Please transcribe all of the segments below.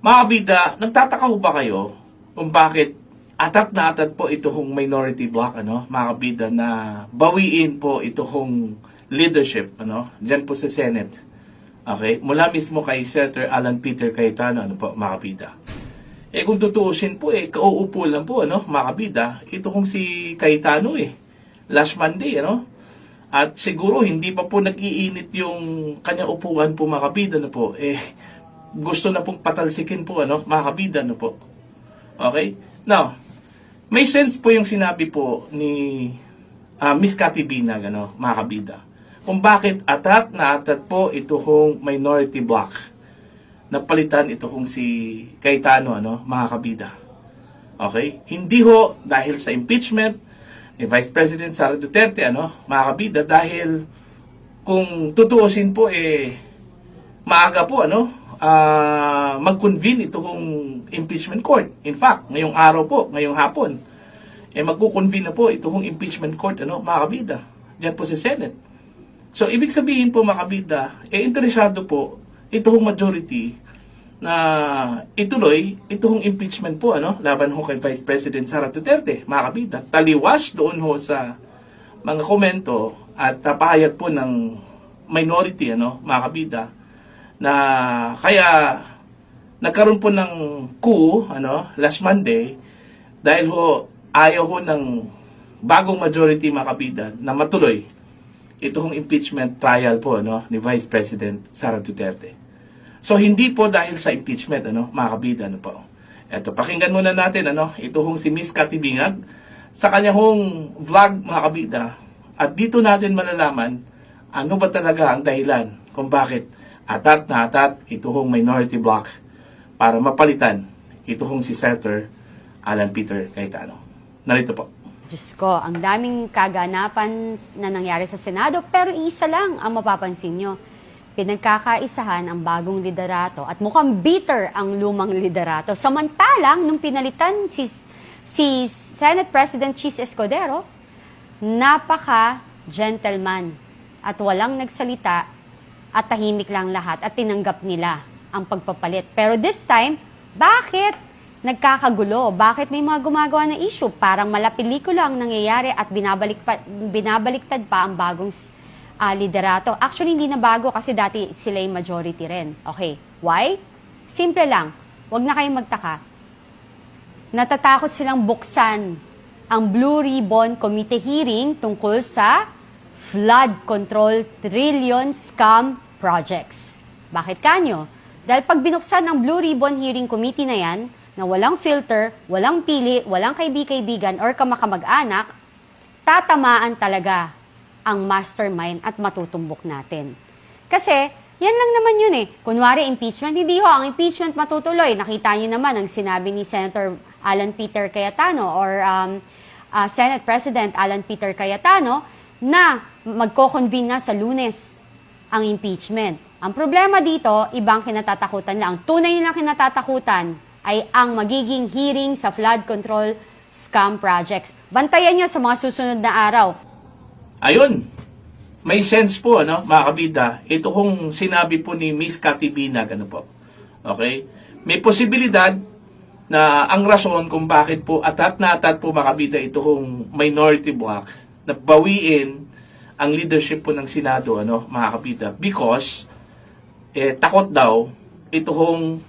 Mga kabida, nagtataka ho ba kayo kung bakit atat na atat po ito hong minority bloc, mga kabida, na bawiin po ito hong leadership, dyan po sa Senate. Okay? Mula mismo kay Senator Alan Peter Cayetano, po, mga kabida. Kung tutuusin po, kauupo lang po, mga kabida, ito hong si Cayetano, last Monday, At siguro hindi pa po nag-iinit yung kanyang upuan po, mga kabida, po, gusto na pong patalsikin po, mga kabida, po. Okay? Now, may sense po yung sinabi po ni Miss Cathy Binag, mga kabida, kung bakit atat na atat po ito hong minority bloc na palitan ito hong si Cayetano, mga kabida. Okay? Hindi ho dahil sa impeachment ni Vice President Sara Duterte, mga kabida, dahil kung tutuusin po, maaga po, mag-convene itong impeachment court. In fact, ngayong araw po, ngayong hapon, magkukonvene na po itong impeachment court, mga kabida, dyan po sa Senate. So, ibig sabihin po, mga kabida, interesado po itong majority na ituloy itong impeachment po, laban ho kay Vice President Sara Duterte, mga kabida. Taliwas doon ho sa mga komento at pahayag po ng minority, mga kabida, na kaya nagkaroon po ng coup, last Monday, dahil ho ayaw ho ng bagong majority, mga kabida, na matuloy ito hong impeachment trial po, ni Vice President Sara Duterte. So, hindi po dahil sa impeachment, mga kabida, po. Eto, pakinggan muna natin, ito hong si Miss Cathy Binag sa kanya hong vlog, mga kabida. At dito natin malalaman ano ba talaga ang dahilan kung bakit atat na atat ito hong minority bloc para mapalitan ito hong si Senator Alan Peter Cayetano. Narito po. Diyos ko, ang daming kaganapan na nangyari sa Senado, pero isa lang ang mapapansin nyo. Pinagkakaisahan ang bagong liderato at mukhang bitter ang lumang liderato. Samantalang, nung pinalitan si Senate President Chis Escudero, napaka-gentleman at walang nagsalita at tahimik lang lahat at tinanggap nila ang pagpapalit. Pero this time, bakit nagkakagulo? Bakit may mga gumagawa na issue? Parang malapelikula ang nangyayari at binabaliktad pa ang bagong liderato. Actually, hindi na bago kasi dati sila yung majority rin. Okay, why? Simple lang. Huwag na kayong magtaka. Natatakot silang buksan ang Blue Ribbon Committee hearing tungkol sa flood control trillion scam projects. Bakit kanyo? Dahil pag binuksan ang Blue Ribbon Hearing Committee na yan, na walang filter, walang pili, walang kaibigan or kamakamag-anak, tatamaan talaga ang mastermind at matutumbok natin. Kasi, yan lang naman yun Kunwari, impeachment, hindi ho, ang impeachment matutuloy. Nakita nyo naman ang sinabi ni Senator Alan Peter Cayetano or Senate President Alan Peter Cayetano na magko-convene na sa Lunes ang impeachment. Ang problema dito, ibang kinatatakutan lang. Ang tunay nilang kinatatakutan ay ang magiging hearing sa flood control scam projects. Bantayan nyo sa mga susunod na araw. Ayun, may sense po, mga kabida. Ito kung sinabi po ni Miss Cathy Binag, po. Okay? May posibilidad na ang rason kung bakit po atat na atat po, mga kabida, ito kung minority bloc, na bawiin ang leadership po ng Senado, mga kabida. Because, takot daw, ito kung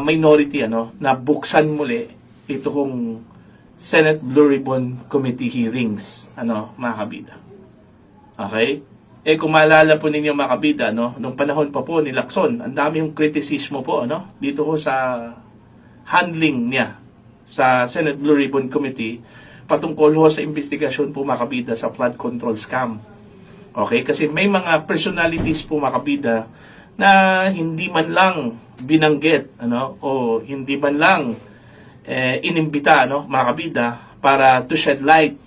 minority, na buksan muli ito kung Senate Blue Ribbon Committee hearings, mga kabida. Okay? Kung maalala po ninyo, mga kabida, nung panahon pa po ni Lacson, ang dami yung kritisismo po, dito ko sa handling niya sa Senate Blue Ribbon Committee patungkol ho sa investigasyon po, mga kabida, sa flood control scam. Okay? Kasi may mga personalities po, mga kabida, na hindi man lang binanggit, o hindi man lang inimbita, mga kabida, para to shed light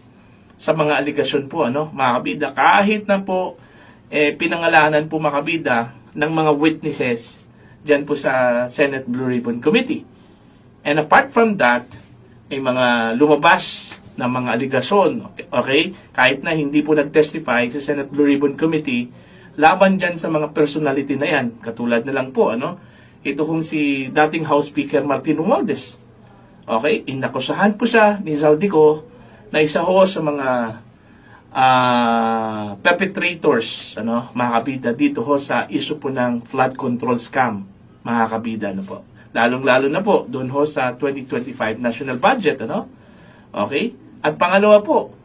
sa mga aligasyon po, mga kabida, kahit na po pinangalanan po, mga kabida, ng mga witnesses dyan po sa Senate Blue Ribbon Committee. And apart from that, may mga lumabas na mga aligasyon, okay? Kahit na hindi po nag-testify sa Senate Blue Ribbon Committee, laban dyan sa mga personality na yan, katulad na lang po, ito kung si dating House Speaker Martin Romualdez. Okay, inakusahan po siya ni Zaldico na isa ho sa mga perpetrators, mga kabida, dito ho sa issue po ng flood control scam, mga kabida, po. Lalong-lalo na po, doon ho sa 2025 national budget, Okay? At pangalawa po,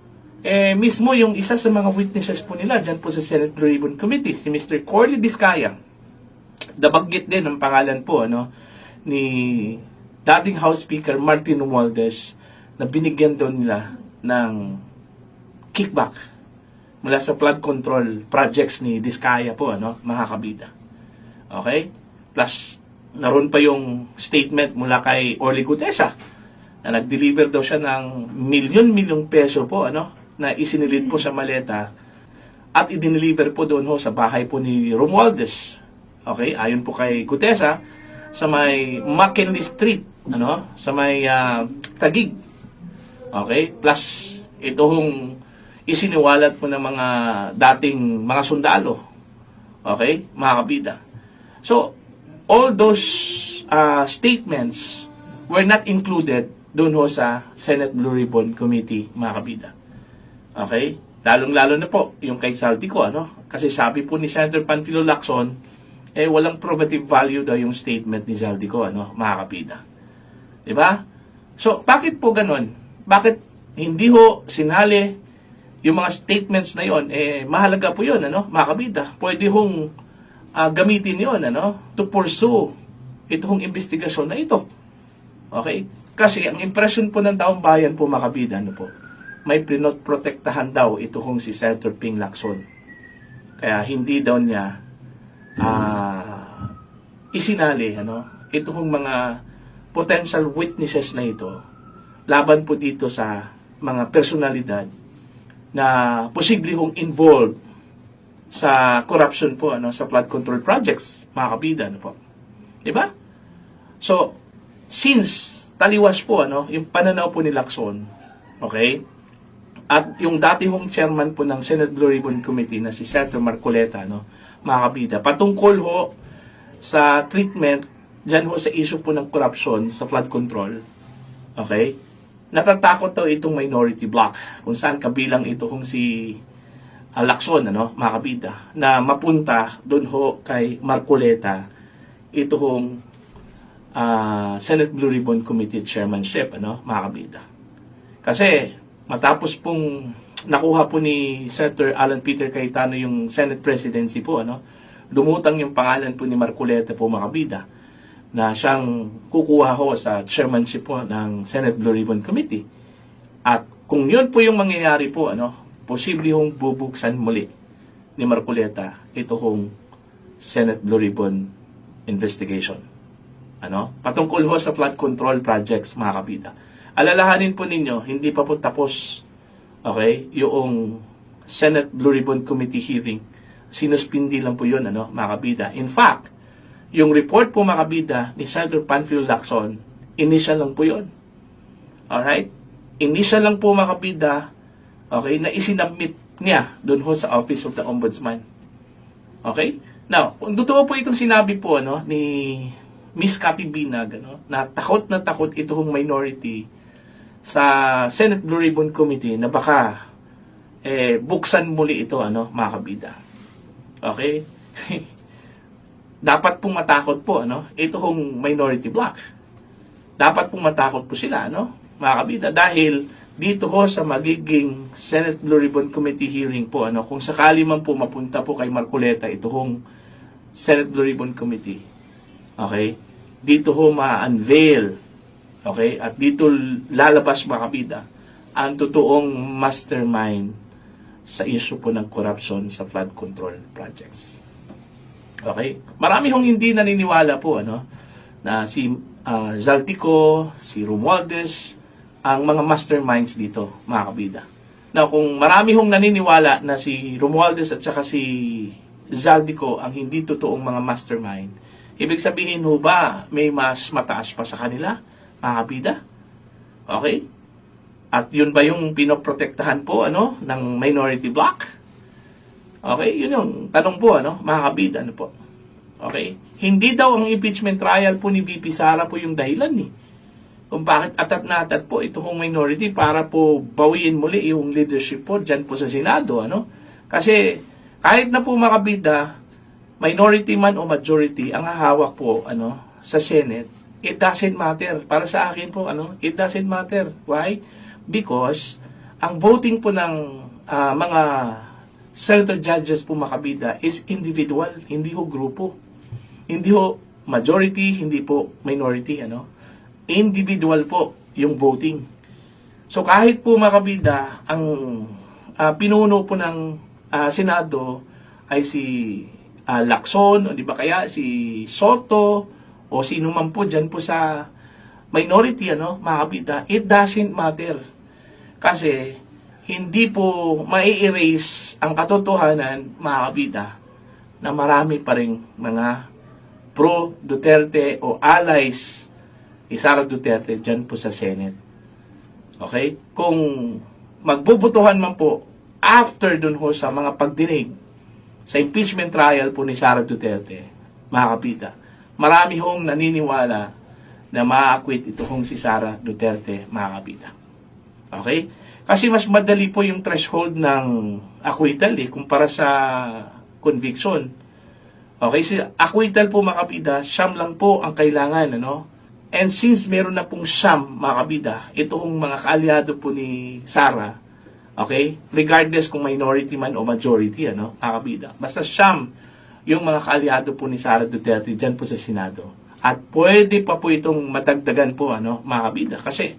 mismo yung isa sa mga witnesses po nila, dyan po sa Senate Blue Ribbon Committee, si Mr. Corley Vizcaya, nabanggit din ang pangalan po, ni dating House Speaker Martin Romualdez, na binigyan daw nila ng kickback mula sa flood control projects ni Vizcaya po, mga kabida. Okay? Plus, naroon pa yung statement mula kay Orly Gutesa na nag-deliver daw siya ng milyon-milyong peso po, na isinilid po sa maleta at i-deliver po doon ho sa bahay po ni Romualdez. Okay? Ayon po kay Gutesa, sa may McKinley Street, sa may Taguig. Okay? Plus, ito hong isiniwalat po ng mga dating mga sundalo. Okay? Mga kabida. So, all those statements were not included doon ho sa Senate Blue Ribbon Committee, mga kabida. Okay? Lalong-lalo na po yung kay Zaldico, Kasi sabi po ni Senator Panfilo Lacson, walang probative value daw yung statement ni Zaldico, mga kabida. Diba? So, bakit po ganon? Bakit hindi ho sinali yung mga statements na yon? Mahalaga po yun, mga kabida. Pwede hong gamitin yon, to pursue itong investigasyon na ito. Okay? Kasi ang impression po ng taong bayan po, mga kabida, po, may protektahan daw ito hong si Senator Ping Lacson. Kaya hindi daw niya isinali, ito hong mga potential witnesses na ito laban po dito sa mga personalidad na posible hong involved sa corruption po, sa flood control projects, mga kabida, po. Diba? So, since taliwas po, yung pananaw po ni Lacson, okay, at yung dati hong chairman po ng Senate Blue Ribbon Committee na si Senator Marcoleta, mga kabida, patungkol ho sa treatment dyan ho sa issue po ng corruption sa flood control, okay, natatakot daw itong minority bloc, kung saan kabilang ito hong si Lacson, mga kabida, na mapunta doon ho kay Marcoleta, ito hong Senate Blue Ribbon Committee chairmanship, mga kabida. Kasi, matapos pong nakuha po ni Senator Alan Peter Cayetano yung Senate presidency po, lumutang yung pangalan po ni Marcoleta po, mga kabida, na siyang kukuha ho sa chairmanship po ng Senate Blue Ribbon Committee. At kung yun po yung mangyayari po, posible hong bubuksan muli ni Marcoleta ito hong Senate Blue Ribbon investigation. Patungkol ho sa flood control projects, mga kabida. Alalahanin po ninyo, hindi pa po tapos, okay, yung Senate Blue Ribbon Committee hearing. Sinuspindi lang po yun, mga kabida. In fact, yung report po, mga kabida, ni Senator Panfilo Lacson, initial lang po yun. Alright? Initial lang po, mga kabida, okay, na isinabmit niya doon ho sa Office of the Ombudsman. Okay? Now, kung totoo po itong sinabi po, ni Miss Cathy Binag, na takot itong minority sa Senate Blue Ribbon Committee na baka buksan muli ito, mga kabida. Okay? Dapat pong matakot po, ito hong minority bloc. Dapat pong matakot po sila, mga kabida, dahil dito ho sa magiging Senate Blue Ribbon Committee hearing po, kung sakali man po mapunta po kay Marcoleta ito hong Senate Blue Ribbon Committee, okay, dito ho ma-unveil, okay, at dito lalabas, mga kabida, ang totoong mastermind sa issue po ng corruption sa flood control projects. Okay? Marami hong hindi naniniwala po, na si Zaldico, si Romualdez, ang mga masterminds dito, mga kabida. Now, kung marami hong naniniwala na si Romualdez at saka si Zaldico ang hindi totoong mga mastermind, ibig sabihin ho ba may mas mataas pa sa kanila, mga kabida? Okay? At yun ba yung pinoprotektahan po, ng minority bloc? Okay? Yun yung tanong po, mga kabida, po? Okay? Hindi daw ang impeachment trial po ni VP Sara po yung dahilan eh. Kung bakit atat na atat po ito kong minority para po bawiin muli yung leadership po dyan po sa Senado. Ano? Kasi kahit na po makabida, minority man o majority, ang hahawak po sa Senate, it doesn't matter. Para sa akin po, it doesn't matter. Why? Because ang voting po ng mga senator judges po makabida is individual, hindi ho grupo. Hindi ho majority, hindi po minority, individual po yung voting. So kahit po makabida, ang pinuno po ng Senado ay si Lacson, o di ba kaya si Soto, o sino man po dyan po sa minority, makabida, it doesn't matter. Kasi hindi po mai-erase ang katotohanan, makabida, na marami pa rin mga pro-Duterte o allies ni Sara Duterte dyan po sa Senate. Okay? Kung magbubutuhan man po after dun ho sa mga pagdinig sa impeachment trial po ni Sara Duterte, mga kapita, marami hong naniniwala na ma-acquit ito hong si Sara Duterte, mga kapita. Okay? Kasi mas madali po yung threshold ng acquittal kumpara sa conviction. Okay, si acquittal po mga kapida, siyam lang po ang kailangan, And since meron na pong siyam mga kapida, itong mga kaalyado po ni Sara, okay, regardless kung minority man o majority, mga kapida, basta siyam yung mga kaalyado po ni Sara Duterte dyan po sa Senado. At pwede pa po itong madagdagan po, mga kapida, kasi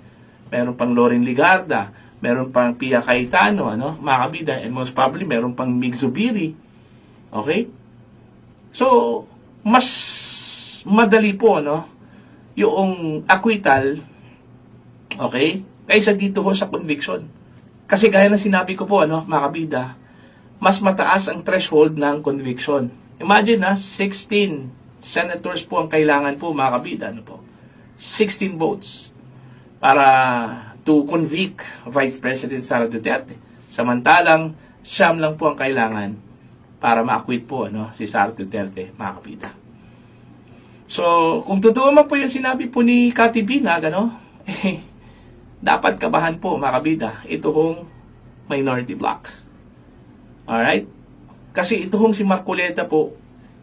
meron pang Loren Ligarda, meron pang Pia Cayetano, mga kapida, and most probably meron pang Mig Zubiri. Okay? So, mas madali po, yung acquittal, okay, kaysa dito ho sa conviction. Kasi gaya na sinabi ko po, mga kabida, mas mataas ang threshold ng conviction. Imagine 16 senators po ang kailangan po, mga kabida, 16 votes para to convict Vice President Sara Duterte. Samantalang, siyam lang po ang kailangan para ma-acquit po si Sara Duterte, mga kapita. So, kung totoo man po yung sinabi po ni Kati Binag, dapat kabahan po, mga kabida, ito hong minority block. Alright? Kasi ito hong si Marcoleta po,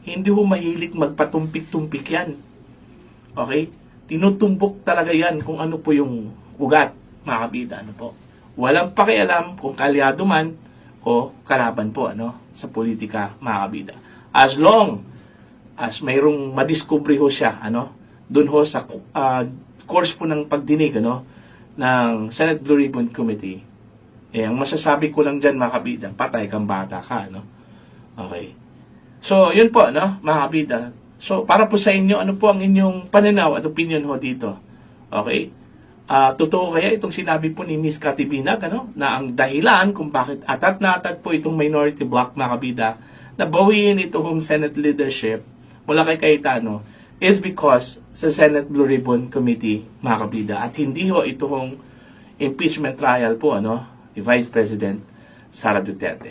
hindi ho mahilig magpatumpik-tumpik yan. Okay? Tinutumbok talaga yan kung ano po yung ugat, mga kabida. Po? Walang pakialam kung kalyado man o kalaban po sa politika, mga kabida. As long as mayroong madiscovery ho siya, dun ho sa course po ng pagdinig, ng Senate Blue Ribbon Committee, ang masasabi ko lang dyan, mga kabida, patay kang bata ka, Okay. So, yun po, mga kabida. So, para po sa inyo, ano po ang inyong pananaw at opinion ho dito? Okay? Totoo kaya itong sinabi po ni Miss Kati Binag, na ang dahilan kung bakit atat na atat po itong minority block, mga kabida, na bawiin itong Senate leadership mula kay Cayetano is because sa Senate Blue Ribbon Committee, mga kabida, at hindi ho itong impeachment trial po, ni Vice President Sara Duterte.